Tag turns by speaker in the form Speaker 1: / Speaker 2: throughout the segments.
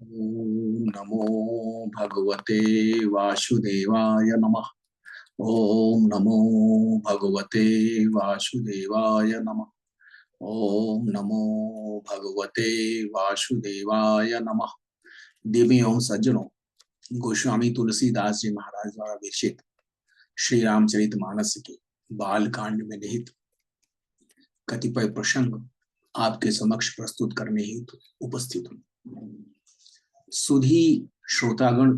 Speaker 1: ओम नमो भगवते वासुदेवाय नमः। ओम नमो भगवते वासुदेवाय नमः। ओम नमो भगवते वासुदेवाय नमः। देवी ओम सज्जनों, गोस्वामी तुलसीदास जी महाराज द्वारा विरचित श्री रामचरितमानस के बाल कांड में निहित कतिपय प्रसंग आपके समक्ष प्रस्तुत करने हेतु उपस्थित हूं। सुधी श्रोतागण,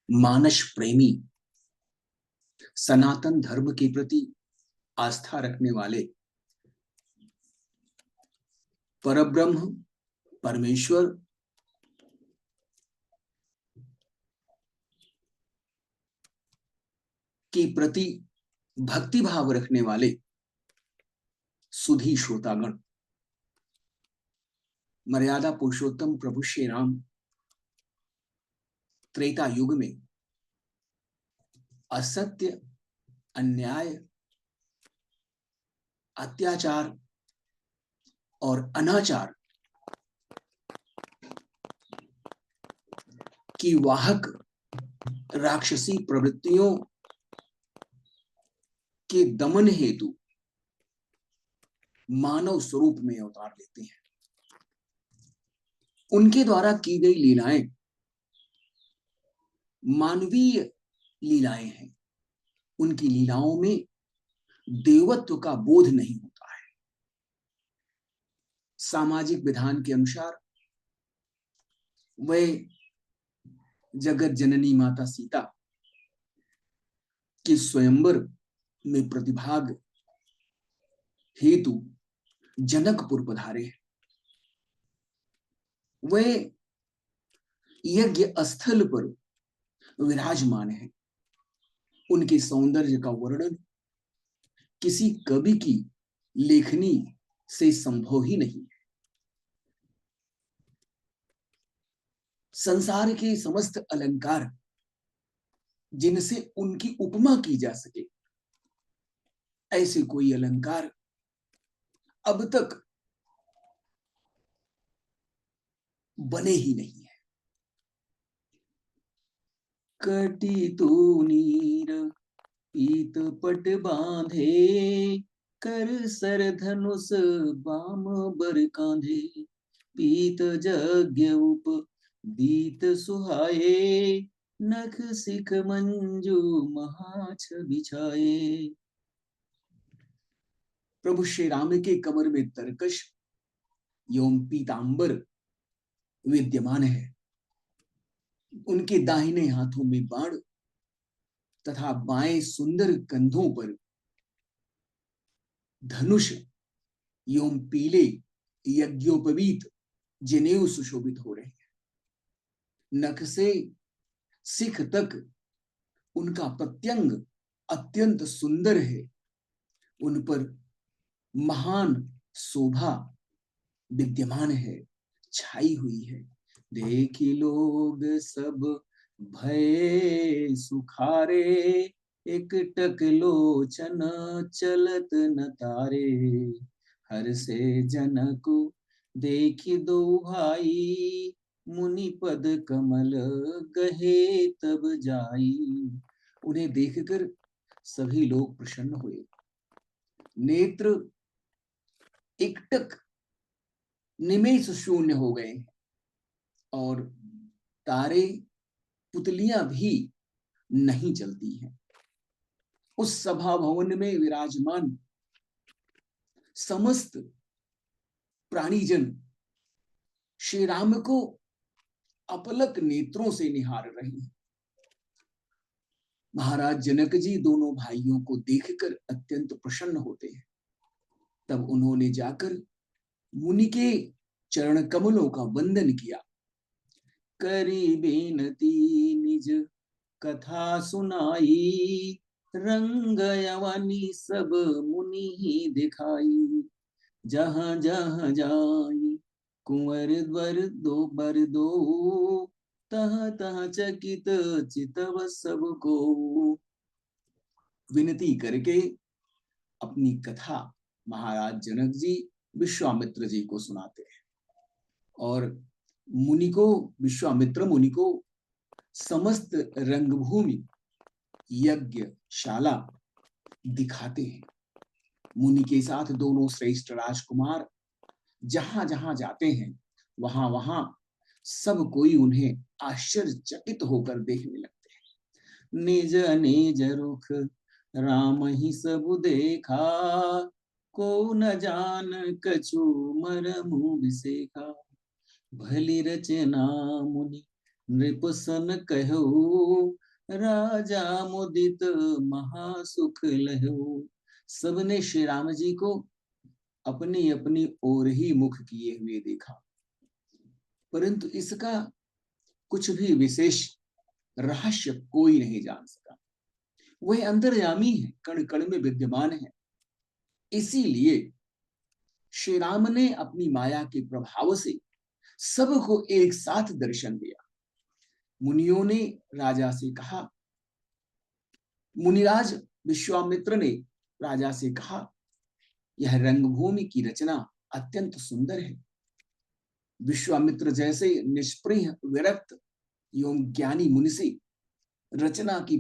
Speaker 1: मानस प्रेमी, सनातन धर्म के प्रति आस्था रखने वाले, परब्रह्म परमेश्वर के प्रति भक्ति भाव रखने वाले सुधी श्रोतागण, मर्यादा पुरुषोत्तम प्रभु श्री राम त्रेता युग में असत्य, अन्याय, अत्याचार और अनाचार की वाहक राक्षसी प्रवृत्तियों के दमन हेतु मानव स्वरूप में अवतार लेते हैं। उनके द्वारा की गई लीलाएं मानवीय लीलाएं हैं। उनकी लीलाओं में देवत्व का बोध नहीं होता है। सामाजिक विधान के अनुसार वे जगत जननी माता सीता के स्वयंवर में प्रतिभाग हेतु जनकपुर पधारे हैं। वे यज्ञ स्थल पर विराजमान है। उनके सौंदर्य का वर्णन किसी कवि की लेखनी से संभव ही नहीं। संसार के समस्त अलंकार जिनसे उनकी उपमा की जा सके, ऐसे कोई अलंकार अब तक बने ही नहीं है। कटी तो नीर पीत पट बांधे, कर सर धनुष बाम बर कांधे, पीत यज्ञ उप दीत सुहाए, नख सिख मंजू महाछ बिछाए। प्रभु श्री राम के कमर में तरकश एवं पीतांबर विद्यमान है। उनके दाहिने हाथों में बाण तथा बाएं सुंदर कंधों पर धनुष एवं पीले यज्ञोपवीत जनेऊ सुशोभित हो रहे हैं। नख से सिख तक उनका प्रत्यंग अत्यंत सुंदर है। उन पर महान शोभा विद्यमान है, छाई हुई है। देखी लोग सब भय सुखारे, एक टक लोचन चलत न तारे। हर से जनक देखी दो भाई, मुनि पद कमल गहे तब जाई। उन्हें देखकर सभी लोग प्रसन्न हुए। नेत्र एकटक निमेष शून्य हो गए और तारे पुतलियां भी नहीं चलती हैं। उस सभा भवन में विराजमान समस्त प्राणीजन श्री राम को अपलक नेत्रों से निहार रहे हैं। महाराज जनक जी दोनों भाइयों को देखकर अत्यंत प्रसन्न होते हैं। तब उन्होंने जाकर मुनि के चरण कमलों का वंदन किया। करी बेनती निज कथा सुनाई, रंग यवनी सब मुनि ही दिखाई। जहां जहां जाई कुंवर द्वर दो बर दो, तह तह चकित चितव सबको। विनती करके अपनी कथा महाराज जनक जी विश्वामित्र जी को सुनाते हैं और मुनि को, विश्वामित्र मुनि को समस्त रंगभूमि यज्ञशाला दिखाते हैं। मुनि के साथ दोनों श्रेष्ठ राजकुमार जहां जहां जाते हैं वहां वहां सब कोई उन्हें आश्चर्यचकित होकर देखने लगते हैं। निज निज रुख राम ही सब देखा, को न जान कछु मरमु बिसेखा। भली रचना मुनि नृपसन कहु, राजा मुदित महासुख लहु। सबने श्री राम जी को अपनी अपनी ओर ही मुख किए हुए देखा, परंतु इसका कुछ भी विशेष रहस्य कोई नहीं जान सका। वह अंतर्यामी है, कण कण में विद्यमान है। इसीलिए श्री राम ने अपनी माया के प्रभाव से सबको एक साथ दर्शन दिया। मुनियों ने राजा से कहा, मुनिराज विश्वामित्र ने राजा से कहा, यह रंगभूमि की रचना अत्यंत सुंदर है। विश्वामित्र जैसे निष्प्रिय विरक्त एवं ज्ञानी मुनि से रचना की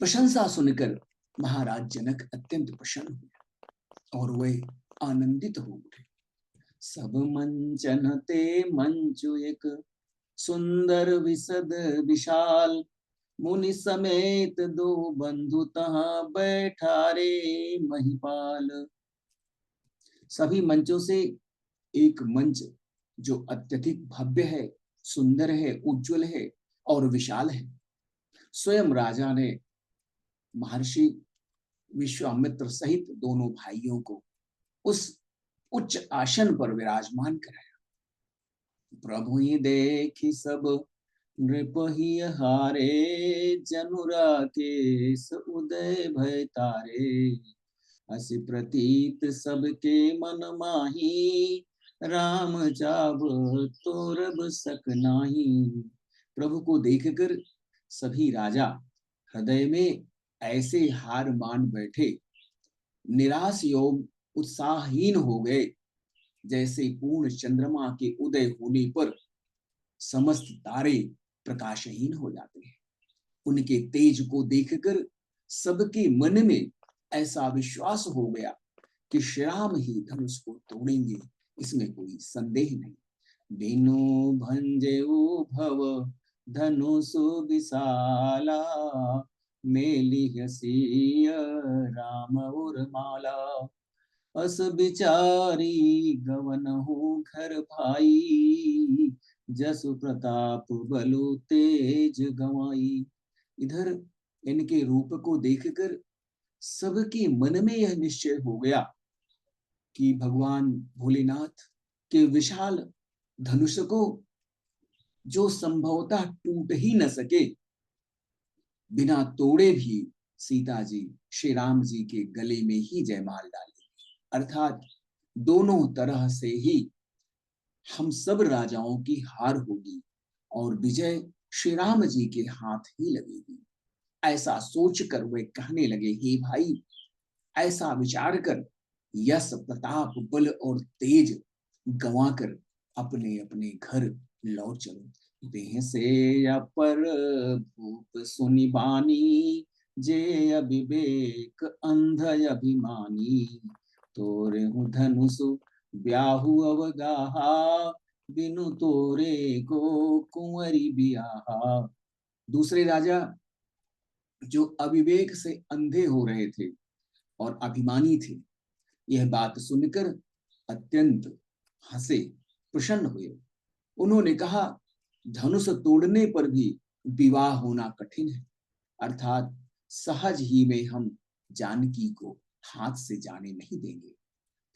Speaker 1: प्रशंसा सुनकर महाराज जनक अत्यंत प्रसन्न हुए और वे आनंदित हो उठे। सब मंचन ते मंचु एक सुंदर विशद विशाल, मुनि समेत दो बंधु तहां बैठा रे महिपाल। सभी मंचों से एक मंच जो अत्यधिक भव्य है, सुंदर है, उज्जवल है और विशाल है। स्वयं राजा ने महर्षि विश्वामित्र सहित दोनों भाइयों को उस उच्च आसन पर विराजमान कराया। प्रभु ही देखी सब नृप ही हारे, जनुरा केस उदय भय तारे। असी प्रतीत सबके मन माही, राम जाब तोरब सक नाही। प्रभु को देखकर सभी राजा हृदय में ऐसे हार मान बैठे, निराश एवं उत्साहहीन हो गए, जैसे पूर्ण चंद्रमा के उदय होने पर समस्त तारे प्रकाशहीन हो जाते हैं। उनके तेज को देखकर सबके मन में ऐसा विश्वास हो गया कि श्री राम ही धनुष को तोड़ेंगे, इसमें कोई संदेह नहीं। बिनु भंजेउ भव धनुष विशाला, मेली हसीय राम उर्माला। अस बिचारी गवन हो घर भाई, जसु प्रताप बलु तेज गवाई। इधर इनके रूप को देखकर सबके मन में यह निश्चय हो गया कि भगवान भोलेनाथ के विशाल धनुष को जो संभवतः टूट ही न सके, बिना तोड़े भी सीता जी श्री राम जी के गले में ही जयमाल डाली। अर्थात दोनों तरह से ही हम सब राजाओं की हार होगी और विजय श्री राम जी के हाथ ही लगेगी। ऐसा सोचकर वे कहने लगे, हे भाई, ऐसा विचार कर यश प्रताप बल और तेज गंवाकर अपने अपने घर लौट चलो। देह से अपर भूप सुनि बानी, जे अविवेक अंध अभिमानी। तोरे हूँ धनुषु ब्याहु अवगाहा, बिनु तोरे को कुंवरी बियाहा। दूसरे राजा जो अविवेक से अंधे हो रहे थे और अभिमानी थे, यह बात सुनकर अत्यंत हंसे, प्रसन्न हुए। उन्होंने कहा, धनुष तोड़ने पर भी विवाह होना कठिन है, अर्थात सहज ही में हम जानकी को हाथ से जाने नहीं देंगे।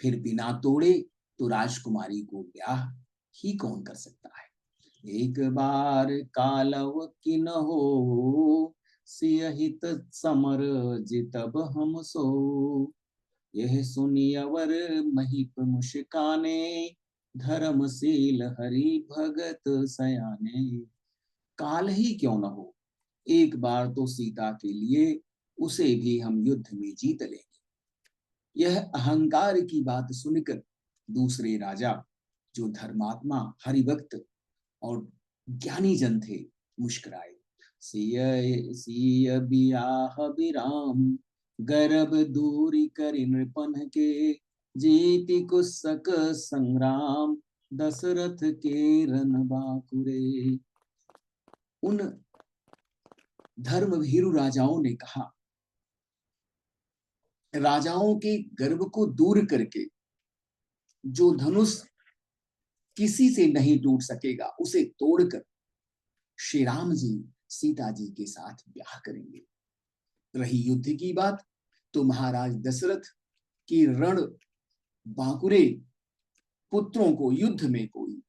Speaker 1: फिर बिना तोड़े तो राजकुमारी को ब्याह ही कौन कर सकता है। एक बार कालव किन हो, सियहित समर जितब हम सो। यह सुनी अवर महिप मुस्काने, धर्मशील हरि भगत सयाने। काल ही क्यों न हो, एक बार तो सीता के लिए उसे भी हम युद्ध में जीत लेंगे। यह अहंकार की बात सुनकर दूसरे राजा जो धर्मात्मा हरिभक्त और ज्ञानी जन थे मुस्कुराए। सिय सिय बियाह बिराम गर्भ दूरी करि नृपन के, जीति कुसक संग्राम दशरथ के रन बाकुरे। उन धर्म भीरु राजाओं ने कहा, राजाओं के गर्भ को दूर करके जो धनुष किसी से नहीं टूट सकेगा उसे तोड़कर श्री राम जी सीता जी के साथ ब्याह करेंगे। रही युद्ध की बात, तो महाराज दशरथ की रण बांकुरे पुत्रों को युद्ध में कोई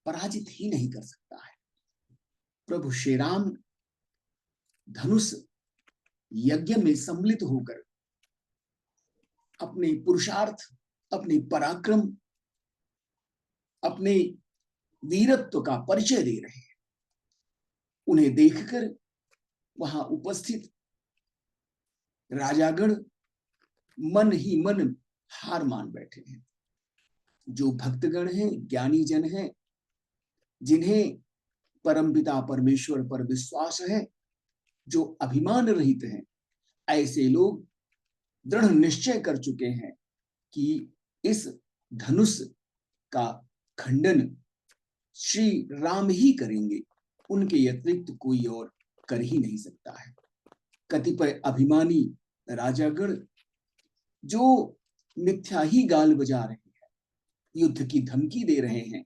Speaker 1: पराजित ही नहीं कर सकता है। प्रभु श्री राम धनुष यज्ञ में सम्मिलित होकर अपने पुरुषार्थ, अपने पराक्रम, अपने वीरत्व का परिचय दे रहे हैं। उन्हें देखकर वहां उपस्थित राजागण मन ही मन हार मान बैठे हैं। जो भक्तगण हैं, ज्ञानी जन हैं, जिन्हें परमपिता परमेश्वर पर विश्वास है, जो अभिमान रहित हैं, ऐसे लोग दृढ़ निश्चय कर चुके हैं कि इस धनुष का खंडन श्री राम ही करेंगे, उनके अतिरिक्त कोई और कर ही नहीं सकता है। कतिपय अभिमानी राजागण जो मिथ्या ही गाल बजा रहे हैं, युद्ध की धमकी दे रहे हैं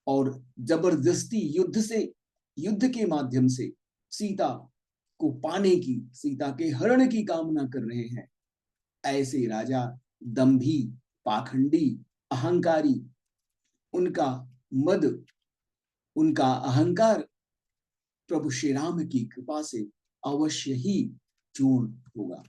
Speaker 1: और जबरदस्ती युद्ध के माध्यम से सीता को पाने की, सीता के हरण की कामना कर रहे हैं, ऐसे राजा दंभी, पाखंडी, अहंकारी, उनका मद, उनका अहंकार प्रभु श्री राम की कृपा से अवश्य ही चूर्ण होगा।